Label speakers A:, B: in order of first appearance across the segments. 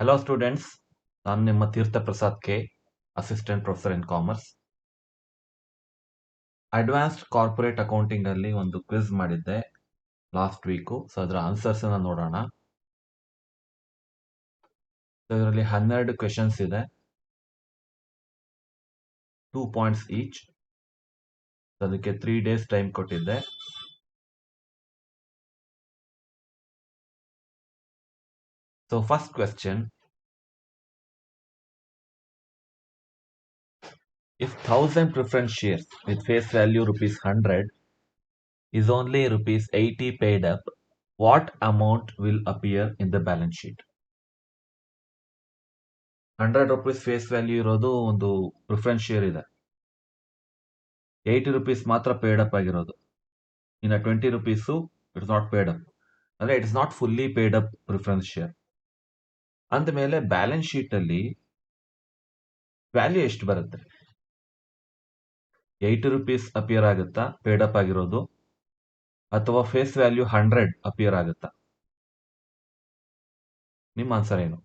A: Hello students, ನಾನು ನಿಮ್ಮ Teertha Prasad K, assistant professor in commerce. Advanced corporate accounting ಅಲ್ಲಿ ಒಂದು ಕ್ವಿಜ್ ಮಾಡಿದ್ದೆ ಲಾಸ್ಟ್ ವೀಕು. ಸೊ ಅದರ ಆನ್ಸರ್ಸ್ ನೋಡೋಣ. ಇದರಲ್ಲಿ 12 ಕ್ವೆಶನ್ಸ್ ಇದೆ, 2 ಪಾಯಿಂಟ್ಸ್ ಈಚ್. ಅದಕ್ಕೆ 3 days ಟೈಮ್ ಕೊಟ್ಟಿದ್ದೆ. So first question: if 1000 preference shares with face value ₹100 is only ₹80 paid up, what amount will appear in the balance sheet? 100 rupees face value ಇರೋದು ಒಂದು preference share ಇದೆ. 80 rupees ಮಾತ್ರ paid up ಆಗಿರೋದು. ಇನ್ನು 20 rupees it's not paid up, ಅಂದ್ರೆ it's not fully paid up preference share. ಅಂದಮೇಲೆ balance sheet ಅಲ್ಲಿ value ಎಷ್ಟು ಬರುತ್ತೆ? 80 rupees ಅಪಿಯರ್ ಆಗುತ್ತಾ ಪೇಡ್ ಅಪ್ ಆಗಿರೋದು, ಅಥವಾ ಫೇಸ್ ವ್ಯಾಲ್ಯೂ 100 ಅಪಿಯರ್ ಆಗುತ್ತಾ? ನಿಮ್ಮ ಆನ್ಸರ್ ಏನು?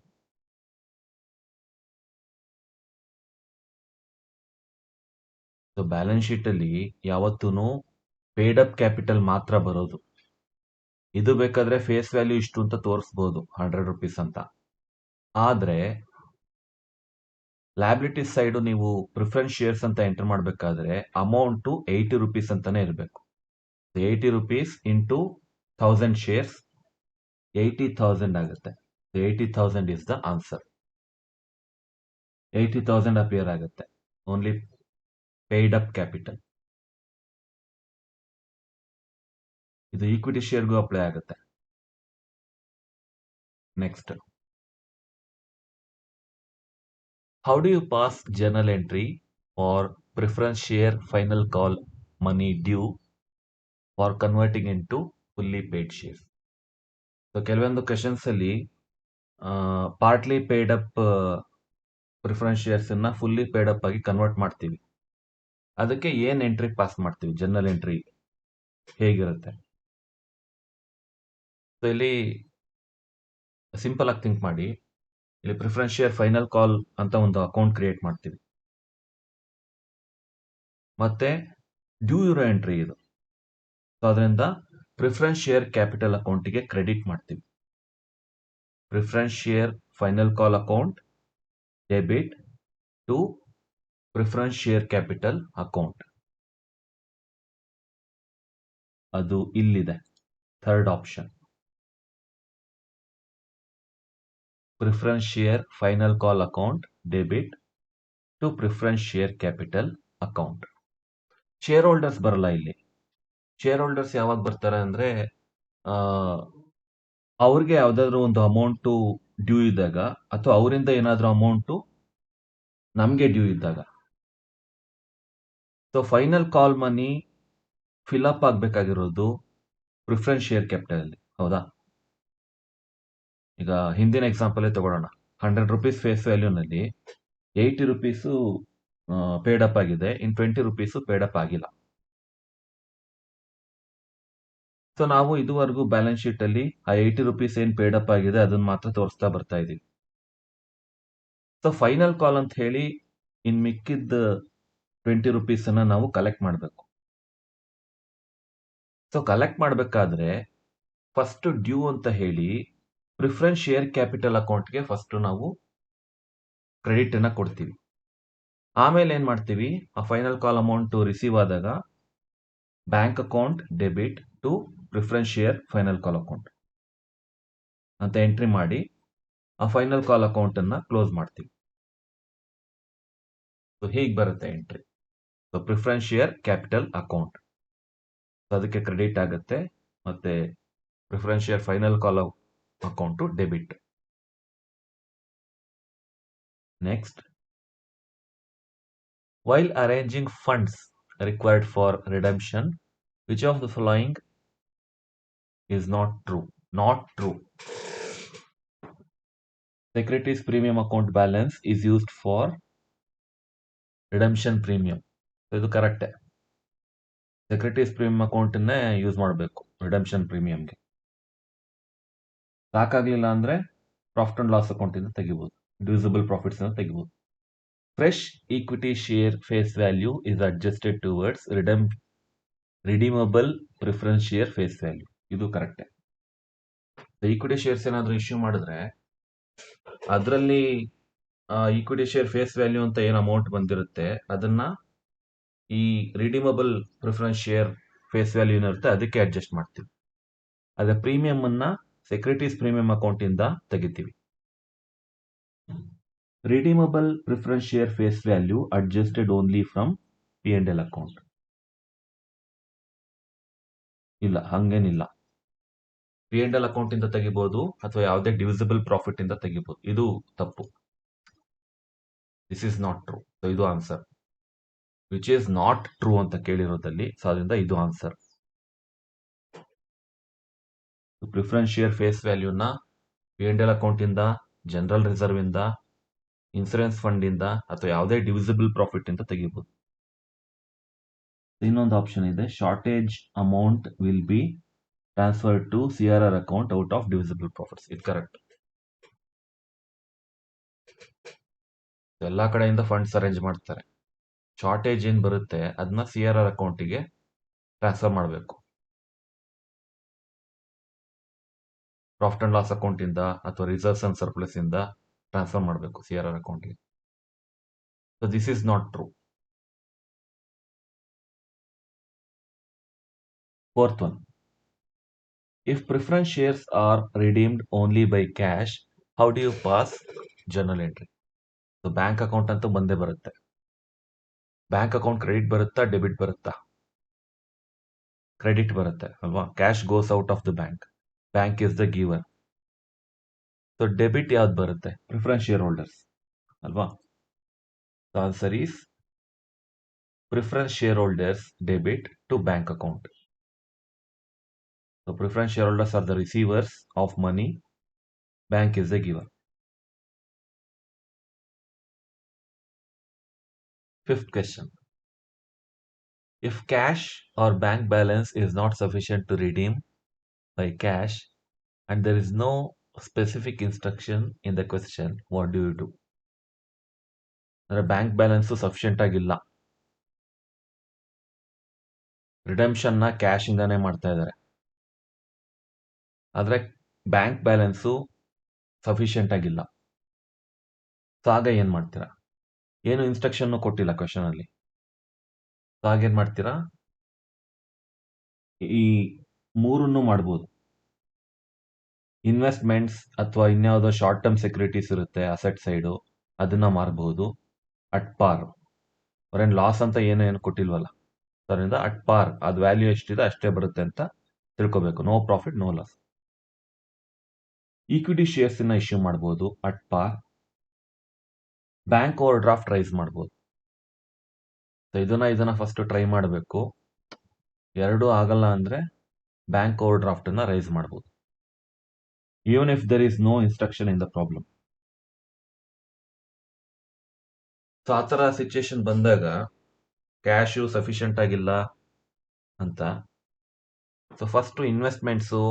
A: ಸೊ ಬ್ಯಾಲೆನ್ಸ್ ಶೀಟ್ ಅಲ್ಲಿ ಯಾವತ್ತೂ ಪೇಡ್ ಅಪ್ ಕ್ಯಾಪಿಟಲ್ ಮಾತ್ರ ಬರೋದು. ಇದು ಬೇಕಾದ್ರೆ ಫೇಸ್ ವ್ಯಾಲ್ಯೂ ಇಷ್ಟು ಅಂತ ತೋರಿಸಬಹುದು, 100 rupees ಅಂತ. ಆದ್ರೆ ಲಯಬಿಲಿಟೀಸ್ ಸೈಡ್ ನೀವು ಪ್ರಿಫರೆನ್ಸ್ ಶೇರ್ಸ್ ಅಂತ ಎಂಟರ್ ಮಾಡಬೇಕಾದ್ರೆ ಅಮೌಂಟ್ 80 rupees ಅಂತಾನೆ ಇರಬೇಕು. 80 rupees ಇಂಟು 1000 ಶೇರ್ಸ್ 80,000 ಆಗುತ್ತೆ. 80,000 ಇಸ್ ದ ಆನ್ಸರ್. 80,000 ಅಪಿಯರ್ ಆಗುತ್ತೆ, ಓನ್ಲಿ ಪೇಯ್ಡ್ ಅಪ್ ಕ್ಯಾಪಿಟಲ್. ಇದು ಈಕ್ವಿಟಿ ಶೇರ್ಗೂ ಅಪ್ಲೈ ಆಗುತ್ತೆ. Next: how do you pass journal entry for preference share final call money due for converting into fully paid shares? So ಕೆಲವೊಂದು questions ಅಲ್ಲಿ partly paid up preference shares ಅನ್ನ fully paid up ಆಗಿ convert ಮಾಡ್ತೀವಿ. ಅದಕ್ಕೆ ಏನ್ entry pass ಮಾಡ್ತೀವಿ? Journal entry ಹೇಗಿರುತ್ತೆ? So ಇಲ್ಲಿ ಸಿಂಪಲ್ ಆಗಿ ಥಿಂಕ್ ಮಾಡಿ. ಇಲ್ಲಿ ಪ್ರಿಫರೆನ್ಸ್ ಶೇರ್ ಫೈನಲ್ ಕಾಲ್ ಅಂತ ಒಂದು ಅಕೌಂಟ್ ಕ್ರಿಯೇಟ್ ಮಾಡ್ತೀವಿ, ಮತ್ತೆ ಡ್ಯೂ ಇರೋ ಎಂಟ್ರಿ ಇದು. ಸೊ ಅದರಿಂದ ಪ್ರಿಫರೆನ್ಸ್ ಶೇರ್ ಕ್ಯಾಪಿಟಲ್ ಅಕೌಂಟಿಗೆ ಕ್ರೆಡಿಟ್ ಮಾಡ್ತೀವಿ. Preference share final call account debit to preference share capital account. ಅದು ಇಲ್ಲಿದೆ, third option. Preference share final call account debit to preference share capital account. Share holders ಬರಲ್ಲ ಇಲ್ಲಿ. Share holders ಯಾವಾಗ ಬರ್ತಾರೆ ಅಂದ್ರೆ ಅವ್ರಿಗೆ ಯಾವ್ದಾದ್ರು ಒಂದು ಅಮೌಂಟ್ ಡ್ಯೂ ಇದ್ದಾಗ, ಅಥವಾ ಅವರಿಂದ ಏನಾದ್ರೂ ಅಮೌಂಟ್ ನಮ್ಗೆ ಡ್ಯೂ ಇದ್ದಾಗ. So final call money fill up ಆಗ್ಬೇಕಾಗಿರೋದು ಪ್ರಿಫರೆನ್ಸ್ ಶೇರ್ ಕ್ಯಾಪಿಟಲ್ ಅಲ್ಲಿ, ಹೌದಾ? ಈಗ ಹಿಂದಿನ ಎಕ್ಸಾಂಪಲ್ ತಗೊಳ್ಳೋಣ. 100 rupees ಫೇಸ್ ವ್ಯಾಲ್ಯೂ ನಲ್ಲಿ 80 rupees ಪೇಡ್ ಅಪ್ ಆಗಿದೆ, ಇನ್ 20 rupees ಪೇಡ್ ಅಪ್ ಆಗಿಲ್ಲ. ಸೊ ನಾವು ಇದುವರೆಗೂ ಬ್ಯಾಲೆನ್ಸ್ ಶೀಟ್ ಅಲ್ಲಿ ಆ 80 rupees ಏನ್ ಪೇಡ್ ಅಪ್ ಆಗಿದೆ ಅದನ್ನ ಮಾತ್ರ ತೋರಿಸ್ತಾ ಬರ್ತಾ ಇದೀವಿ. ಸೊ ಫೈನಲ್ ಕಾಲ್ ಅಂತ ಹೇಳಿ ಇನ್ ಮಿಕ್ಕಿದ್ದ 20 rupees ಅನ್ನ ನಾವು ಕಲೆಕ್ಟ್ ಮಾಡಬೇಕು. ಸೊ ಕಲೆಕ್ಟ್ ಮಾಡಬೇಕಾದ್ರೆ ಫಸ್ಟ್ ಡ್ಯೂ ಅಂತ ಹೇಳಿ ಪ್ರಿಫರೆನ್ಸ್ ಶೇರ್ ಕ್ಯಾಪಿಟಲ್ ಅಕೌಂಟ್ಗೆ ಫಸ್ಟ್ ನಾವು ಕ್ರೆಡಿಟ್ ಅನ್ನ ಕೊಡ್ತೀವಿ. ಆಮೇಲೆ ಏನ್ ಮಾಡ್ತೀವಿ, ಆ ಫೈನಲ್ ಕಾಲ್ ಅಮೌಂಟ್ ರಿಸೀವ್ ಆದಾಗ bank account debit to preference share final call account ಅಂತ ಎಂಟ್ರಿ ಮಾಡಿ ಆ ಫೈನಲ್ ಕಾಲ್ ಅಕೌಂಟ್ ಅನ್ನ ಕ್ಲೋಸ್ ಮಾಡ್ತೀವಿ. ಸೊ ಹೀಗೆ ಬರುತ್ತೆ entry. So preference share capital account ಅದಕ್ಕೆ ಕ್ರೆಡಿಟ್ ಆಗುತ್ತೆ, ಮತ್ತೆ preference share final call account debit. Next: while arranging funds required for redemption, which of the following is not true? Not true. Securities premium account balance is used for redemption premium. ಇದು correct. Securities premium account ಅನ್ನೇ use ಮಾಡಬೇಕು redemption ಪ್ರೀಮಿಯಂಗೆ. ಸಾಕಾಗ್ಲಿಲ್ಲ ಅಂದ್ರೆ profit and loss account ಇಂದ ತೆಗಿಬಹುದು, divisible profits ಇಂದ ತೆಗಿಬಹುದು. Fresh equity share face value is adjusted towards redeemable preference share face value. ಇದು ಕರೆಕ್ಟೇ. ಈಕ್ವಿಟಿ ಶೇರ್ಸ್ ಏನಾದರೂ ಇಶ್ಯೂ ಮಾಡಿದ್ರೆ ಅದರಲ್ಲಿ ಈಕ್ವಿಟಿ ಶೇರ್ ಫೇಸ್ ವ್ಯಾಲ್ಯೂ ಅಂತ ಏನು ಅಮೌಂಟ್ ಬಂದಿರುತ್ತೆ ಅದನ್ನ ಈ redeemable preference share face value ಏನಿರುತ್ತೆ ಅದಕ್ಕೆ ಅಡ್ಜಸ್ಟ್ ಮಾಡ್ತೀವಿ. ಅದೇ ಪ್ರೀಮಿಯಂ ಅನ್ನ ಸೆಕ್ಯೂರಿಟೀಸ್ ಪ್ರೀಮಿಯಂ ಅಕೌಂಟ್ ಇಂದ ತೆಗಿತೀವಿ. Redeemable preference share face value adjusted only from P&L account. ಇಲ್ಲ, ಹಂಗೇನಿಲ್ಲ. P&L ಅಕೌಂಟ್ ಇಂದ ತೆಗಿಬಹುದು ಅಥವಾ ಯಾವುದೇ ಡಿವಿಸಿಬಲ್ ಪ್ರಾಫಿಟ್ ಇಂದ ತೆಗಿಬಹುದು. ಇದು ತಪ್ಪು. This is not true. So ಇದು answer. Which is not true ಅಂತ ಕೇಳಿರೋದಲ್ಲಿ, ಸೊ ಅದರಿಂದ ಇದು ಆನ್ಸರ್. ಪ್ರಿಫರೆನ್ಸ್ ಶೇರ್ ಫೇಸ್ ವ್ಯಾಲ್ಯೂನ P&L ಅಕೌಂಟ್ ಇಂದ, ಜನರಲ್ ರಿಸರ್ವ್ ಇಂದ, ಇನ್ಸೂರೆನ್ಸ್ ಫಂಡ್ ಇಂದ ಅಥವಾ ಯಾವುದೇ ಡಿವಿಸಿಬಲ್ ಪ್ರಾಫಿಟ್ ಇಂದ ತೆಗಿಬಹುದು. ಇನ್ನೊಂದು ಆಪ್ಷನ್ ಇದೆ, shortage amount will be transfer to CRR account out of divisible profits. ಇದು ಕರೆಕ್ಟ್. ಎಲ್ಲಾ ಕಡೆಯಿಂದ ಫಂಡ್ಸ್ ಅರೇಂಜ್ ಮಾಡ್ತಾರೆ. ಶಾರ್ಟೇಜ್ ಏನ್ ಬರುತ್ತೆ ಅದನ್ನ CRR ಅಕೌಂಟಿಗೆ ಟ್ರಾನ್ಸ್ಫರ್ ಮಾಡಬೇಕು. ಪ್ರಾಫಿಟ್ ಅಂಡ್ ಲಾಸ್ ಅಕೌಂಟ್ ಇಂದ ಅಥವಾ ರಿಸರ್ವ್ಸ್ ಅಂಡ್ ಸರ್ಪ್ಲಸ್ ಇಂದ ಟ್ರಾನ್ಸ್ಫರ್ ಮಾಡಬೇಕು CRR ಅಕೌಂಟ್ಗೆ. So this is not true. Fourth one, if preference shares are redeemed only by cash, how do you pass journal entry? So bank account ಅಂತೂ ಬಂದೇ ಬರುತ್ತೆ. Bank account credit ಬರುತ್ತಾ, debit ಬರುತ್ತಾ? Credit ಬರುತ್ತೆ ಅಲ್ವಾ? Cash goes out of the bank. Bank is the giver. So debit ಯಾವ್ದು ಬರುತ್ತೆ? Preference share holders ಅಲ್ವಾ? The answer is preference share holders debit to bank account. So preference shareholders are the receivers of money. Bank is the giver. Fifth question. If cash or bank balance is not sufficient to redeem by cash and there is no specific instruction in the question, what do you do? Bank balance sufficient ಆಗಿಲ್ಲ, redemption ನ cash ಇಂದಾನೆ ಮಾಡ್ತಾ ಇದ್ದಾರೆ, ಆದ್ರೆ bank balance sufficient ಆಗಿಲ್ಲ. So ಆಗ ಏನ್ ಮಾಡ್ತೀರಾ? ಏನು ಇನ್ಸ್ಟ್ರಕ್ಷನ್ ಕೊಟ್ಟಿಲ್ಲ ಕ್ವಶನ್ ಅಲ್ಲಿ. ಸೊ ಆಗೇನ್ ಮಾಡ್ತೀರಾ? ಈ ಮೂರನ್ನು ಮಾಡ್ಬೋದು. ಇನ್ವೆಸ್ಟ್ಮೆಂಟ್ಸ್ ಅಥವಾ ಇನ್ಯಾವುದೋ ಶಾರ್ಟ್ ಟರ್ಮ್ ಸೆಕ್ಯೂರಿಟೀಸ್ ಇರುತ್ತೆ ಅಸೆಟ್ ಸೈಡು, ಅದನ್ನ ಮಾರಬಹುದು ಅಟ್ ಪಾರ್. ಅವ್ರೇನು ಲಾಸ್ ಅಂತ ಏನು ಕೊಟ್ಟಿಲ್ವಲ್ಲ, ಅದರಿಂದ ಅಟ್ ಪಾರ್ ಅದು ವ್ಯಾಲ್ಯೂ ಎಷ್ಟಿದೆ ಅಷ್ಟೇ ಬರುತ್ತೆ ಅಂತ ತಿಳ್ಕೊಬೇಕು. No profit no loss. Equity shares ನ ಇಶ್ಯೂ ಮಾಡಬಹುದು at par. Bank overdraft raise ಮಾಡಬಹುದು. ಇದನ್ನ ಫಸ್ಟ್ ಟ್ರೈ ಮಾಡಬೇಕು. ಎರಡೂ ಆಗಲ್ಲ ಅಂದ್ರೆ ಬ್ಯಾಂಕ್ ಓವರ್ ಡ್ರಾಫ್ಟ್ ಅನ್ನ ರೈಸ್ ಮಾಡಬಹುದು, even if there is no instruction in the problem. So ಆ ತರ ಸಿಚುಯೇಷನ್ ಬಂದಾಗ ಕ್ಯಾಶು ಸಫಿಷಿಯಂಟ್ ಆಗಿಲ್ಲ ಅಂತ, ಸೊ ಫಸ್ಟ್ ಇನ್ವೆಸ್ಟ್ಮೆಂಟ್ಸು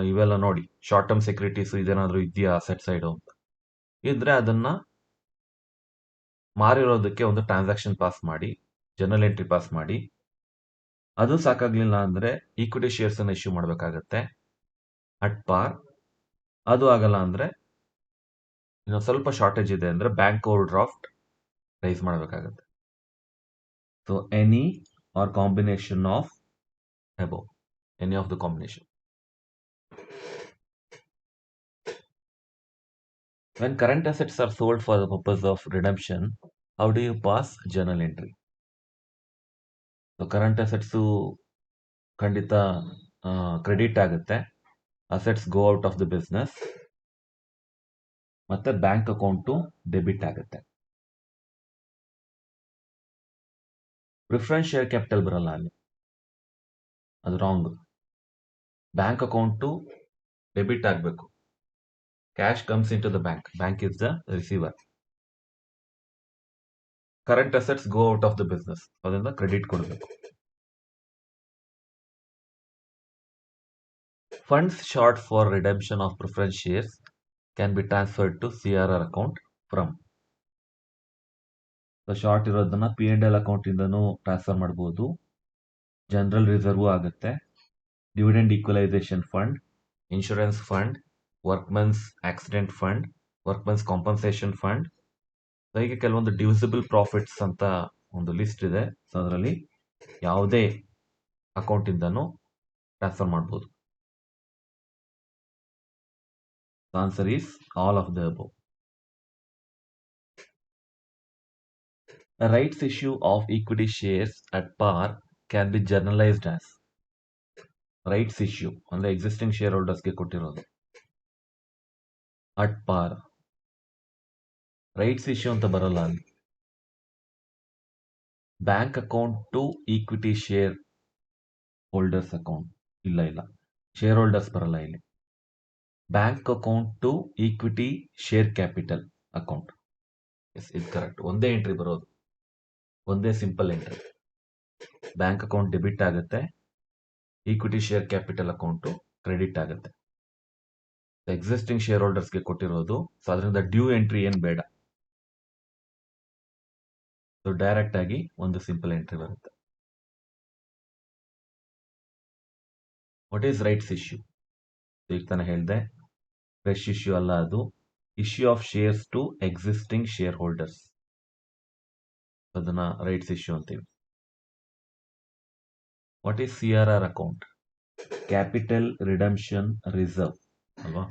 A: ಇವೆಲ್ಲ ನೋಡಿ, ಶಾರ್ಟ್ ಟರ್ಮ್ ಸೆಕ್ಯೂರಿಟೀಸ್ ಇದೇನಾದ್ರೂ ಇದೆಯಾ ಅಸೆಟ್ ಸೈಡ್ ಅಂತ ಇದ್ರೆ ಅದನ್ನ ಮಾರಿರೋದಕ್ಕೆ ಒಂದು ಟ್ರಾನ್ಸಾಕ್ಷನ್ ಪಾಸ್ ಮಾಡಿ, ಜರ್ನಲ್ ಎಂಟ್ರಿ ಪಾಸ್ ಮಾಡಿ. ಅದು ಸಾಕಾಗ್ಲಿಲ್ಲ ಅಂದ್ರೆ ಈಕ್ವಿಟಿ ಶೇರ್ಸ್ ಅನ್ನ ಇಶ್ಯೂ ಮಾಡಬೇಕಾಗತ್ತೆ ಅಟ್ ಪಾರ್. ಅದು ಆಗಲ್ಲ ಅಂದ್ರೆ ಇನ್ನು ಸ್ವಲ್ಪ ಶಾರ್ಟೇಜ್ ಇದೆ ಅಂದ್ರೆ ಬ್ಯಾಂಕ್ ಓವರ್ ಡ್ರಾಫ್ಟ್ ರೈಸ್ ಮಾಡಬೇಕಾಗತ್ತೆ. So any or combination of above, any of the combination. When current assets are sold for the purpose of redemption, how do you pass journal entry? So current assets ಖಂಡಿತ credit ಆಗುತ್ತೆ, assets go out of the business, ಮತ್ತೆ bank account debit ಆಗುತ್ತೆ. Preference share capital ಬರಲ್ಲ ಅಲ್ಲಿ, ಅದು wrong. Bank account debit ಆಗಬೇಕು. Cash comes into the bank, bank is the receiver. Current assets go out of the business, ಅದರಿಂದ credit ಕೊಡಬೇಕು. Funds short for redemption of preference shares can be transferred to CRR account from. Short ಇರೋದನ್ನ P&L account ಇಂದನೂ transfer ಮಾಡಬಹುದು. General reserve ಆಗುತ್ತೆ. Dividend equalisation fund, insurance fund, workmen's accident fund, workmen's compensation fund. ಹೀಗೆ ಕೆಲವೊಂದು divisible profits ಅಂತ ಒಂದು list ಇದೆ. So ಅದರಲ್ಲಿ ಯಾವುದೇ ಅಕೌಂಟ್ ಇಂದನೂ ಟ್ರಾನ್ಸ್ಫರ್ ಮಾಡಬಹುದು. Answer is all of the above. A rights issue of equity shares at par can be generalized as. Rights issue ಅಂದ್ರೆ ಎಕ್ಸಿಸ್ಟಿಂಗ್ ಶೇರ್ ಹೋಲ್ಡರ್ಸ್ಗೆ ಕೊಟ್ಟಿರೋದು. ಅಟ್ ಪಾರ್ ರೈಟ್ಸ್ ಇಶ್ಯೂ ಅಂತ ಬರಲ್ಲ ಅಲ್ಲಿ. Bank account to equity share holders account ಇಲ್ಲ share holders ಬರಲ್ಲ ಇಲ್ಲಿ. Bank account to equity share capital account. Yes, ಇದು ಕರೆಕ್ಟ್. ಒಂದೇ ಎಂಟ್ರಿ ಬರೋದು, ಒಂದೇ simple entry. Bank account debit ಆಗುತ್ತೆ, equity share capital account credit ಆಗುತ್ತೆ. ಎಕ್ಸಿಸ್ಟಿಂಗ್ ಶೇರ್ ಹೋಲ್ಡರ್ಸ್ಗೆ ಕೊಟ್ಟಿರೋದು. ಸೊ ಅದರಿಂದ ಡ್ಯೂ ಎಂಟ್ರಿ ಏನು ಬೇಡ. ಸೊ ಡೈರೆಕ್ಟ್ ಆಗಿ ಒಂದು ಸಿಂಪಲ್ ಎಂಟ್ರಿ ಬರುತ್ತೆ. What is rights issue? ಈಗ ತಾನೇ ಹೇಳಿದೆ, ಫ್ರೆಶ್ ಇಶ್ಯೂ ಅಲ್ಲ ಅದು. Issue of shares to existing share holders, ಅದನ್ನ ರೈಟ್ಸ್ ಇಶ್ಯೂ ಅಂತೀವಿ. What is CRR account? Capital redemption reserve ಅಲ್ವಾ?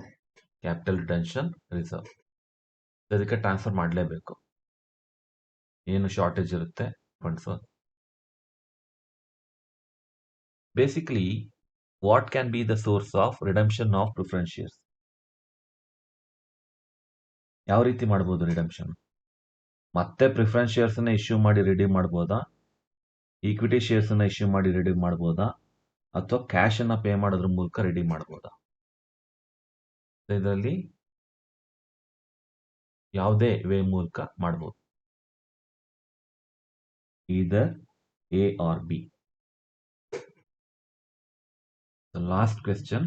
A: Capital redemption reserve. ಅದಕ್ಕೆ ಟ್ರಾನ್ಸ್ಫರ್ ಮಾಡಲೇಬೇಕು. ಏನು ಶಾರ್ಟೇಜ್ ಇರುತ್ತೆ funds. Basically what can be the source of redemption of preference shares? ಯಾವ ರೀತಿ ಮಾಡ್ಬೋದು ರಿಡಂಪ್ಷನ್? ಮತ್ತೆ ಪ್ರಿಫರೆನ್ಸ್ ಶೇರ್ಸ್ ಅನ್ನ ಇಶ್ಯೂ ಮಾಡಿ ರಿಡೀಮ್ ಮಾಡ್ಬೋದಾ? ಈಕ್ವಿಟಿ ಶೇರ್ಸ್ ಅನ್ನ ಇಶ್ಯೂ ಮಾಡಿ ರಿಡೀಮ್ ಮಾಡ್ಬೋದಾ? ಅಥವಾ ಕ್ಯಾಶ್ ಅನ್ನ ಪೇ ಮಾಡೋದ್ರ ಮೂಲಕ ರಿಡೀಮ್ ಮಾಡ್ಬೋದಾ? ಇದರಲ್ಲಿ ಯಾವುದೇ ವೇ ಮೂಲಕ ಮಾಡಬಹುದು. either A or B. The last question.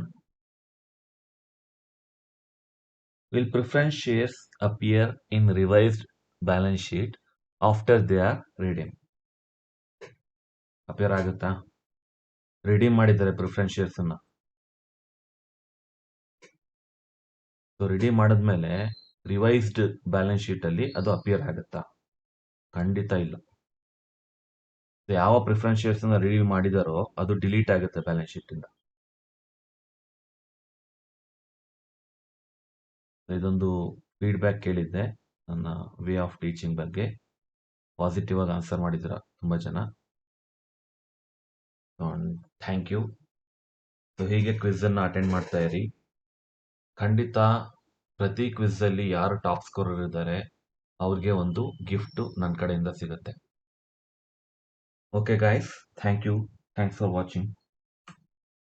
A: Will preference shares appear in revised balance sheet after they are redeemed? Appear ಆಗುತ್ತಾ? ರಿಡೀಮ್ ಮಾಡಿದ್ದಾರೆ ಪ್ರಿಫರೆನ್ಸ್ ಶೇರ್ಸ್ ಅನ್ನ. ರಿಡೀಮ್ ಮಾಡಿದ್ಮೇಲೆ ರಿವೈಸ್ಡ್ ಬ್ಯಾಲೆನ್ಸ್ ಶೀಟ್ ಅಲ್ಲಿ ಅದು ಅಪಿಯರ್ ಆಗುತ್ತಾ? ಖಂಡಿತ ಇಲ್ಲ. ಯಾವ ಪ್ರಿಫರೆನ್ಸ್ ಶೇರ್ಸ್ ಅನ್ನ ರಿಡೀಮ್ ಮಾಡಿದಾರೋ ಅದು ಡಿಲೀಟ್ ಆಗುತ್ತೆ ಬ್ಯಾಲೆನ್ಸ್ ಶೀಟ್ ಇಂದ. ಇದೊಂದು ಫೀಡ್ಬ್ಯಾಕ್ ಕೇಳಿದ್ದೆ ನನ್ನ ವೇ ಆಫ್ ಟೀಚಿಂಗ್ ಬಗ್ಗೆ. ಪಾಸಿಟಿವ್ ಆಗಿ ಆನ್ಸರ್ ಮಾಡಿದ್ರ ತುಂಬಾ ಜನ. Thank you. ಹೀಗೆ ಕ್ವಿಜ್ ಅನ್ನ ಅಟೆಂಡ್ ಮಾಡ್ತಾ ಇರಿ. ಖಂಡಿತ ಪ್ರತಿ ಕ್ವಿಜ್ ಅಲ್ಲಿ ಯಾರು ಟಾಪ್ ಸ್ಕೋರರ್ ಇದ್ದಾರೆ ಅವ್ರಿಗೆ ಒಂದು ಗಿಫ್ಟ್ ನನ್ನ ಕಡೆಯಿಂದ ಸಿಗುತ್ತೆ. Okay guys, thank you. Thanks for watching.